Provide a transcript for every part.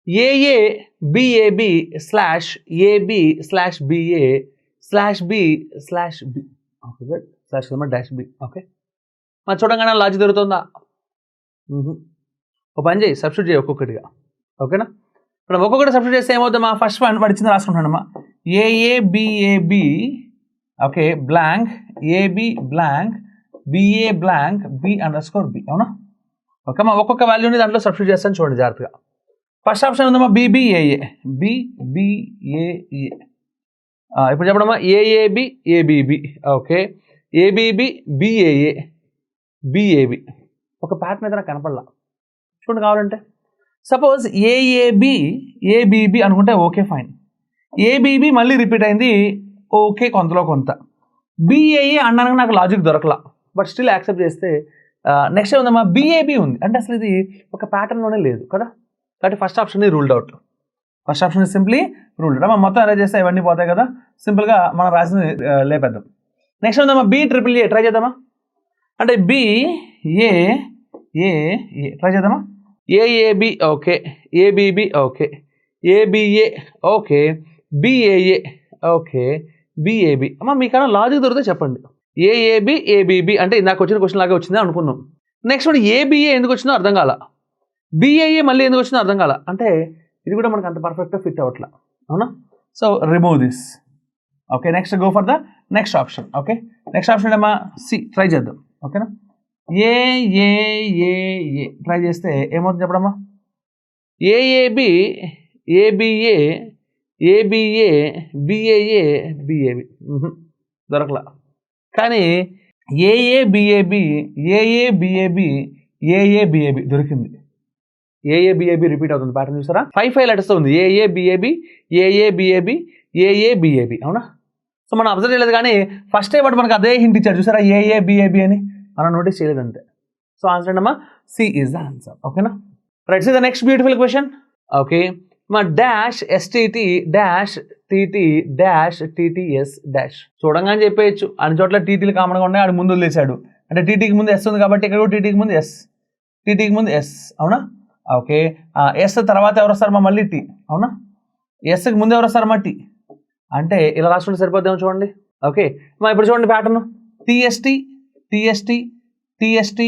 ఏఏ B A B slash A B slash B A slash B slash B okay good slash dash B okay మరి చూడంగానే logic దొరుకుతుందా ఒక పని చేయి సబ్స్టిట్యూట్ చేయి ఒక్కొక్కటిగా ఓకేనా ఇప్పుడు ఒక్కొక్కటి సబ్స్టిట్యూట్ చేస్తే ఏమవుతుందమ్మా ఫస్ట్ వన్ పడిచింది రాసుకుంటానమ్మా A A B A B okay blank A B blank B A blank B underscore B అవునా ఓకే మా ఒక్కొక్క వాల్యూని దాంట్లో సబ్స్టిట్యూట్ చేస్తాను చూడండి జాగ్రత్తగా ఫస్ట్ ఆప్షన్ ఉందమ్మా బిబిఏఏ బిబిఏఏ ఇప్పుడు చెప్పడమ్మా A A B A B B okay A B B B A A B A B ఒక ప్యాటర్న్ ఏదైనా కనపడలా చూడండి కావాలంటే సపోజ్ ఏఏబి ఏబిబి అనుకుంటే ఓకే ఫైన్ ఏబిబి మళ్ళీ రిపీట్ అయింది ఓకే కొంతలో కొంత బిఏఏ అనడానికి నాకు లాజిక్ దొరకలా బట్ స్టిల్ యాక్సెప్ట్ చేస్తే నెక్స్ట్ ఉందమ్మా బిఏబి ఉంది అంటే అసలు ఇది ఒక ప్యాటర్న్లోనే లేదు కదా కాబట్టి first option ruled out first option simply ruled out మనం మొత్తం అరేంజ్ చేస్తే ఇవన్నీ పోతాయి కదా సింపుల్గా మనం రాసింది లేపేద్దాం నెక్స్ట్ ఉందమ్మా బి ట్రిపుల్ ఏ ట్రై చేద్దామా అంటే బిఏఏ ట్రై చేద్దామా AAB okay ABB okay ABA okay BAA okay BAB అమ్మ మీకన్నా లాజిక్ దొరికితే చెప్పండి ఏఏబి ఏబిబి అంటే నాకు వచ్చిన క్వశ్చన్ లాగే వచ్చింది అనుకున్నాం నెక్స్ట్ వన్ ఏబిఏ ఎందుకు వచ్చిందో అర్థం కాల బిఏఏ మళ్ళీ ఎందుకు వచ్చిందో అర్థం కాల అంటే ఇది కూడా మనకు అంత పర్ఫెక్ట్గా ఫిట్ అవ్వట్లా అవునా so remove this okay next go for the next option okay next option ఏమా సి ట్రై చేద్దాం ఓకేనా ఏఏఏఏ ట్రై చేస్తే ఏమవుతుంది చెప్పడమ్మా A A B A B A A B A B A A B A B దొరకలా కానీ ఏఏబిఏబి ఏఏబిఏబి ఏఏబిఏబి దొరికింది ఏఏబిఏబి రిపీట్ అవుతుంది ప్యాటర్న్ చూసారా 5 లెటర్స్ ఉంది ఏఏబిఏబి ఏఏబిఏబి ఏఏబిఏబి అవునా సో మనం అబ్జర్వ్ చేయలేదు కానీ ఫస్ట్ వాడు మనకు అదే హింట్ ఇచ్చాడు చూసారా ఏఏబిఏబి అని మనం నోటీస్ చేయలేదు అంతే సో ఆన్సర్ ఏంటమ్మా సి ఈజ్ ద ఆన్సర్ ఓకేనా right C the next beautiful question okay మా dash STT dash TT dash TTS dash చూడంగానే చెప్పేయచ్చు అన్ని చోట్ల టీటీలు కామన్గా ఉన్నాయి ఆడు ముందు వదిలేశాడు అంటే టీటీకి ముందు ఎస్ ఉంది కాబట్టి ఇక్కడ కూడా టీటీకి ముందు ఎస్ టీటీకి ముందు ఎస్ అవునా ఓకే ఎస్ తర్వాత ఎవరు వస్తారు మా మళ్ళీ టీ అవునా ఎస్కి ముందు ఎవరు వస్తారు మా టీ అంటే ఇలా రాసుకుంటే సరిపోద్దాం చూడండి ఓకే మా ఇప్పుడు చూడండి pattern TST TST TST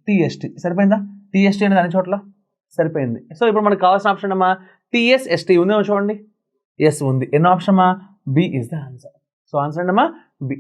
TST సరిపోయిందా టీఎస్టీ అనేది అన్ని చోట్ల సరిపోయింది సో ఇప్పుడు మనకు కావాల్సిన ఆప్షన్ అమ్మా టీఎస్ఎస్టీ ఉందేమో చూడండి ఎస్ ఉంది ఎన్నో ఆప్షన్ అమ్మా B is the answer so answer ఏంటమ్మా బి